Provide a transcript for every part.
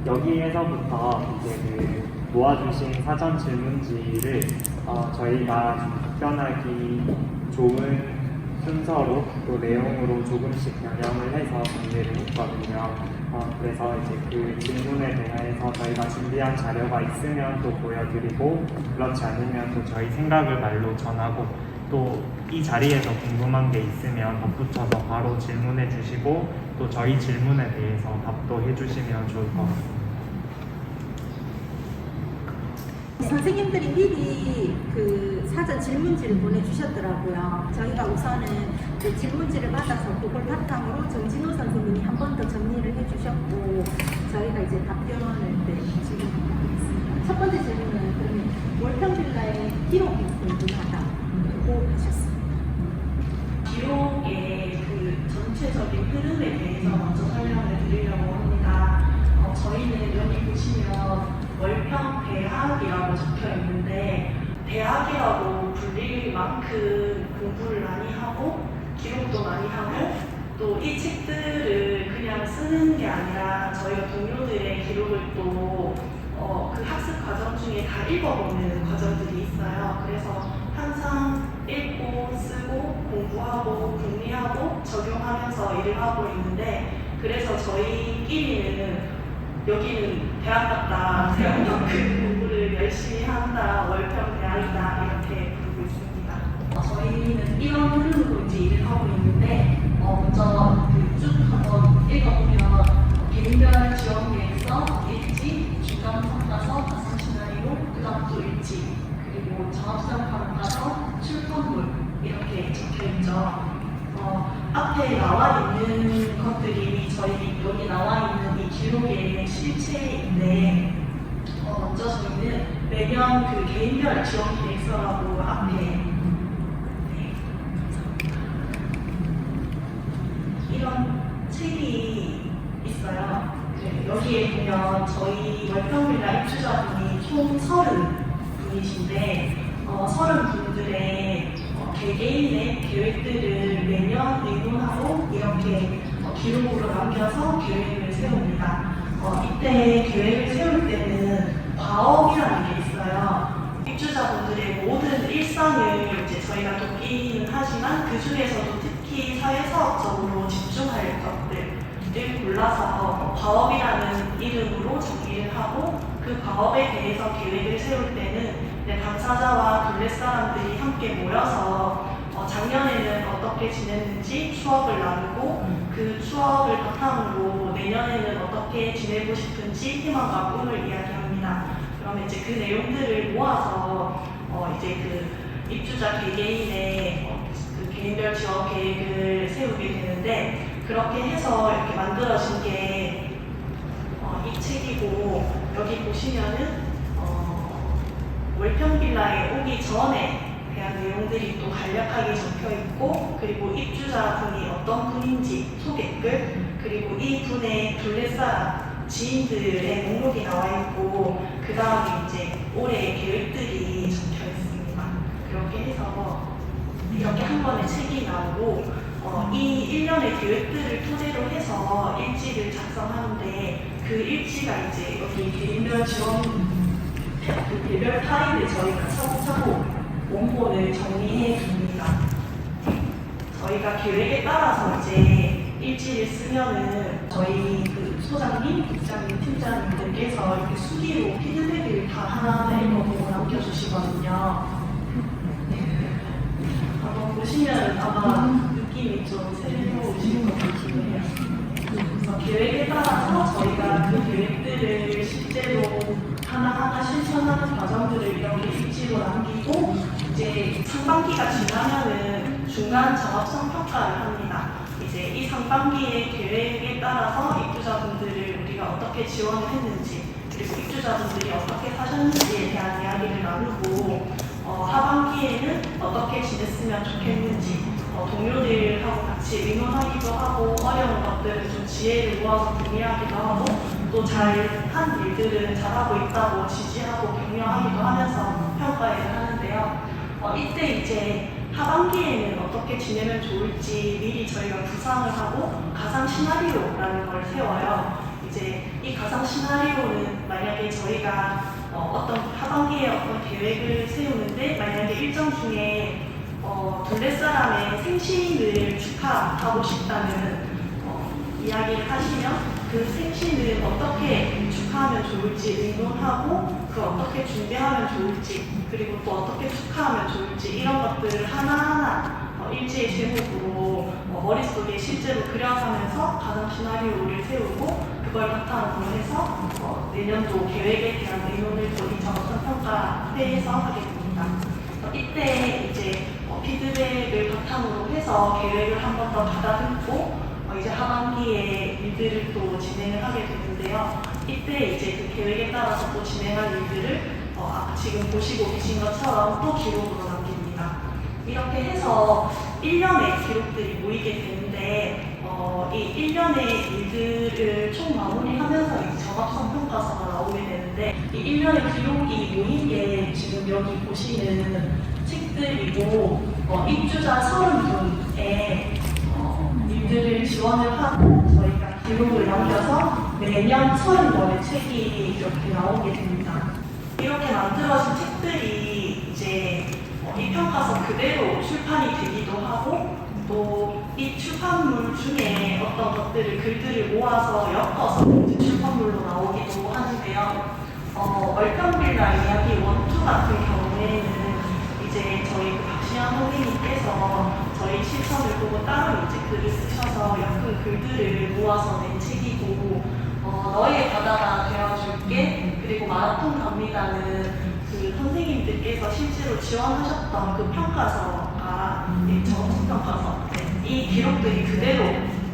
여기에서부터 이제 모아주신 사전 질문지를 저희가 좀 답변하기 좋은 순서로 또 내용으로 조금씩 변형을 해서 정리를 했거든요. 그래서 이제 그 질문에 대해서 저희가 준비한 자료가 있으면 또 보여드리고, 그렇지 않으면 또 저희 생각을 말로 전하고, 또 이 자리에서 궁금한 게 있으면 덧붙여서 바로 질문해 주시고, 또 저희 질문에 대해서 답도 해주시면 좋을 것 같습니다. 선생님들이 미리 그 사전 질문지를 보내주셨더라고요. 저희가 우선은 그 질문지를 받아서 그걸 바탕으로 정진호 선생님이 한 번 더 정리를 해주셨고, 저희가 이제 답변을 질문하겠습니다. 첫 번째 질문은 그러면 월평빌라의 기록이 궁금하다 고 하셨습니다. 기록의 그 전체적인 흐름에 대해서 먼저 설명을 드리려고 합니다. 저희는 여기 보시면 월평 대학이라고 적혀 있는데, 대학이라고 불릴 만큼 공부를 많이 하고 기록도 많이 하고, 또 이 책들을 그냥 쓰는 게 아니라 저희가 동료들의 기록을 또 그 학습 과정 중에 다 읽어보는 과정들이 있어요. 그래서 항상 읽고 쓰고 공부하고 궁리하고 적용하면서 일을 하고 있는데, 그래서 저희끼리는 여기는 대학 같다, 대학만큼 공부를 열심히 한다, 월평 대학이다 이렇게 부르고 있습니다. 저희는 이런 흐름으로 이제 일을 하고 있는데, 먼저 쭉 한번 읽어보면 개인별 지원계획서, 일지, 중간 평가서, 가상 시나리오, 그 다음 또 일지, 그리고 장학생 평가서, 출판물 이렇게 적혀있죠. 앞에 나와 있는 것들이 저희 여기 나와 있는 이 기록의 실체인데, 먼저 저희는 매년 그 개인별 지원계획서라고 앞에 이런 책이 있어요. 여기에 보면 저희 월평빌라 입주자분이 총 30분이신데 30분들의 개개인의 계획들을 매년 의논하고 이렇게 기록으로 남겨서 계획을 세웁니다. 이때 계획을 세울 때는 과업이라는 게 있어요. 입주자분들의 모든 일상을 이제 저희가 돕기는 하지만 그 중에서도 특히 사회사업적으로 집중할 것들을 골라서 과업이라는 이름으로 정의를 하고, 그 과업에 대해서 계획을 세울 때는 당사자와 둘레 사람들이 함께 모여서 작년에는 어떻게 지냈는지 추억을 나누고, 그 추억을 바탕으로 내년에는 어떻게 지내고 싶은지 희망과 꿈을 이야기합니다. 그러면 이제 그 내용들을 모아서 이제 그 입주자 개개인의 그 개인별 지원 계획을 세우게 되는데, 그렇게 해서 이렇게 만들어진 게 이 책이고, 여기 보시면은 월평빌라에 오기 전에 대한 내용들이 또 간략하게 적혀 있고, 그리고 입주자분이 어떤 분인지 소개글, 그리고 이 분의 둘레사람 지인들의 목록이 나와 있고, 그 다음에 이제 올해의 계획들이 적혀 있습니다. 그렇게 해서 이렇게 한 번에 책이 나오고, 이 1년의 계획들을 토대로 해서 일지를 작성하는데, 그 일지가 이제 여기 개인별 지원 그 개별 파일을 저희가 차곡차곡 원본을 정리해 줍니다. 저희가 계획에 따라서 이제 일지를 쓰면은 저희 그 소장님, 국장님, 팀장님들께서 이렇게 수기로 피드백을 다 하나하나 읽어보고 남겨주시거든요. 한번 보시면 아마 느낌이 좀 새로우실 것 같기도 해요. 그래서 계획에 따라서 저희가 그 계획들을 실제로 하나하나 실천하는 과정들을 이렇게 일지로 남기고, 이제 상반기가 지나면은 중간 작업성 평가를 합니다. 이제 이 상반기의 계획에 따라서 입주자분들을 우리가 어떻게 지원을 했는지, 그리고 입주자분들이 어떻게 사셨는지에 대한 이야기를 나누고, 하반기에는 어떻게 지냈으면 좋겠는지, 동료들하고 같이 의논하기도 하고, 어려운 것들을 좀 지혜를 모아서 공유하기도 하고, 또 잘한 일들은 잘하고 있다고 지지하고 격려하기도 하면서 평가를 하는데요. 이때 이제 하반기에는 어떻게 지내면 좋을지 미리 저희가 구상을 하고 가상 시나리오라는 걸 세워요. 이제 이제 이 가상 시나리오는 만약에 저희가 어떤 하반기에 어떤 계획을 세우는데 만약에 일정 중에 둘레 사람의 생신을 축하하고 싶다는 이야기를 하시면 그 생신을 어떻게 축하하면 좋을지 의논하고 그 어떻게 준비하면 좋을지 그리고 또 어떻게 축하하면 좋을지 이런 것들을 하나하나 일지의 제목으로 머릿속에 실제로 그려가면서 가상 시나리오를 세우고 그걸 바탕으로 해서 내년도 계획에 대한 의논을 또 2차원 평가 회에서 하게 됩니다. 이때 이제 피드백을 바탕으로 해서 계획을 한 번 더 가다듬고 이제 하반기에 일들을 또 진행을 하게 되는데요. 이때 이제 그 계획에 따라서 또 진행할 일들을 지금 보시고 계신 것처럼 또 기록으로 남깁니다. 이렇게 해서 1년의 기록들이 모이게 되는데 이 1년의 일들을 총 마무리하면서 이제 적합성 평가서가 나오게 되는데 이 1년의 기록이 모인 게 지금 여기 보시는 책들이고 입주자 30분의 일들을 지원을 하고 저희가 기록을 남겨서 매년 30권의 책이 이렇게 나오게 됩니다. 이렇게 만들어진 책들이 이제 이 평가서 그대로 출판이 되기도 하고 또 이 출판물 중에 어떤 것들을 글들을 모아서 엮어서 이제 출판물로 나오기도 하는데요. 월평빌라 이야기 1, 2 같은 경우에는 이제 저희 박시현 선생님께서 저희 실천을 보고 따로 이제 글을 쓰셔서 엮은 글들을 모아서 낸 책이고 너의 바다가 되어줄게 그리고 마라톤 갑니다는 그 선생님들께서 실제로 지원하셨던 그 평가서가 정신평가서 이 기록들이 그대로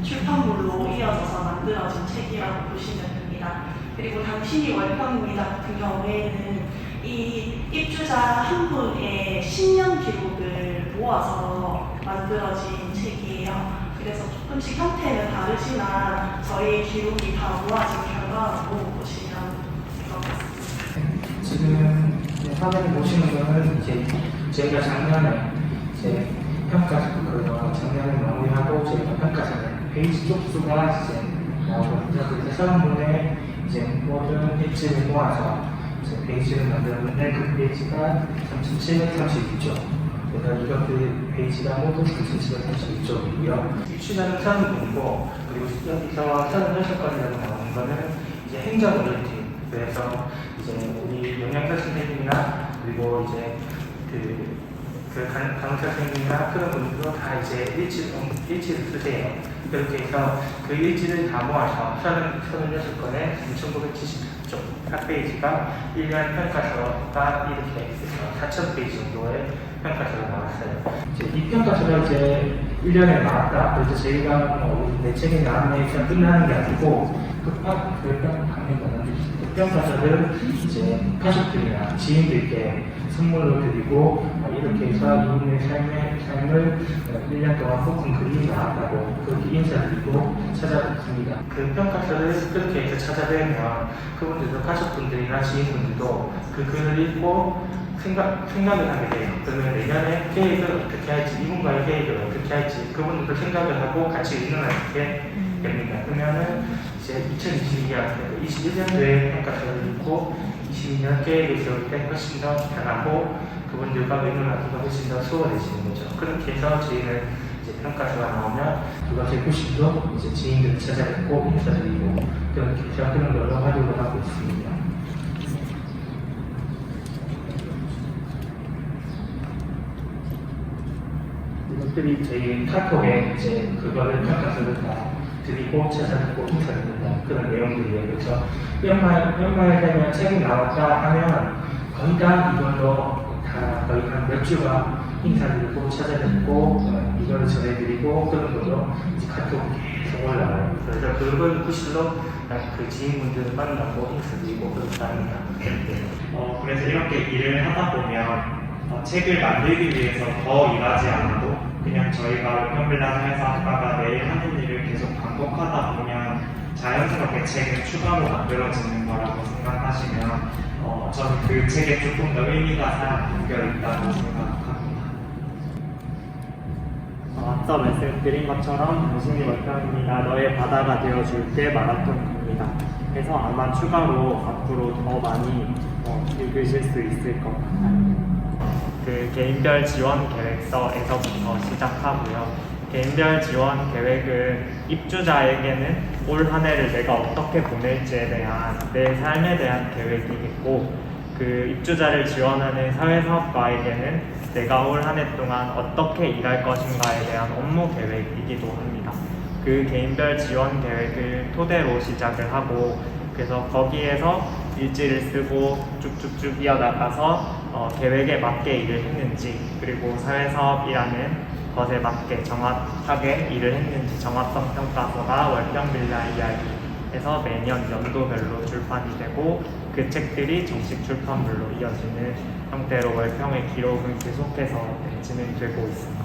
출판물로 이어져서 만들어진 책이라고 보시면 됩니다. 그리고 당신이 월평입니다 같은 경우에는 이 입주자 한 분의 10년 기록을 모아서 만들어진 책이에요. 그래서 조금씩 형태는 다르지만 저희 기록이 다 모아진 결과라고 보시면 될 것 같습니다. 지금 화면에 보시는 거는 이제 저희가 작년에 이제 작년에 마무리하고 저희가 평가서는 페이지 쪽수가 이제 나오거든요. 그래서 30분의 이제 모든 일지를 모아서 페이지를 만들었는데 그 페이지가 3732쪽. 그래서 이것들 페이지가 모두 3732쪽이고요. 입주자는 30분이고 그리고 여기서 36건이라고 나오는 거는 이제 행정의료팀. 그래서 이제 우리 영양사 선생님이나 그리고 이제 그 간호사 선생님이나 그런 분들도 다 이제 일지를 쓰세요. 그렇게 해서 그 일지를 다 모아서 36건에 3,970쪽 각 페이지가 1년 평가서가 이렇게 해서 4,000페이지 정도의 평가서가 나왔어요. 이제 이 평가서가 이제 1년에 나왔다. 그래서 저희가 내 책이 나왔네에서 끝나는 게 아니고 그 평가서를 이제 가족들이나 지인들께 선물로 드리고 이렇게 해서 이분의 삶을 1년 동안 뽑은 글이 나왔다고 그렇게 인사드리고 찾아뵙습니다. 그 평가서를 그렇게 해서 찾아뵈면 그분들도 가족분들이나 지인분들도 그 글을 읽고 생각을 하게 돼요. 그러면 내년에 계획을 어떻게 할지, 이분과의 계획을 어떻게 할지 그분들도 생각을 하고 같이 의논하게 됩니다. 그러면은 이제 2022년, 21년도에 평가서를 읽고 22년 계획을 세울 때 훨씬 더 편하고 그분들과 의논하기가 훨씬 더 수월해지는 거죠. 그렇게 해서 저희는 이제 평가서가 나오면 누가 190도 이제 지인들을 찾아뵙고 인사드리고 그렇게 해서 그런 걸로 활용을 하고 있습니다. 이것들이 저희 카톡에 이제 그거를 평가서를 다 드리고 찾아뵙고 인사드린다 그런 내용들이에요. 그래서 연말 되면 책이 나왔다 하면 거의 다 이걸로 다 거의 한 몇 주가 인사드리고 찾아뵙고 이거를 전해드리고 그런 걸로 이제 카톡 계속 올라와요. 그래서 그걸 구실로 그 지인분들을 만나고 인사드리고 그렇게 합니다. 그래서 이렇게 일을 하다 보면 책을 만들기 위해서 더 일하지 않아도 그냥 저희가 월평빌라에서 아까가 매일 하는 일을 계속 반복하다 보면 자연스럽게 책은 추가로 만들어지는 거라고 생각하시면 저는 그 책에 조금 더 의미가 담겨 있다고 생각합니다. 앞서 말씀드린 것처럼 당신이 월평입니다. 너의 바다가 되어줄게 마라톤 있습니다. 그래서 아마 추가로 앞으로 더 많이 읽으실 수 있을 것 같아요. 그 개인별 지원 계획서에서부터 시작하고요. 개인별 지원 계획은 입주자에게는 올 한 해를 내가 어떻게 보낼지에 대한 내 삶에 대한 계획이겠고, 그 입주자를 지원하는 사회사업가에게는 내가 올 한 해 동안 어떻게 일할 것인가에 대한 업무 계획이기도 합니다. 그 개인별 지원 계획을 토대로 시작을 하고, 그래서 거기에서 일지를 쓰고 쭉쭉쭉 이어나가서 계획에 맞게 일을 했는지, 그리고 사회사업이라는 것에 맞게 정확하게 일을 했는지 정합성 평가서가 월평 빌라 이야기에서 매년 연도별로 출판이 되고, 그 책들이 정식 출판물로 이어지는 형태로 월평의 기록은 계속해서 진행되고 있습니다.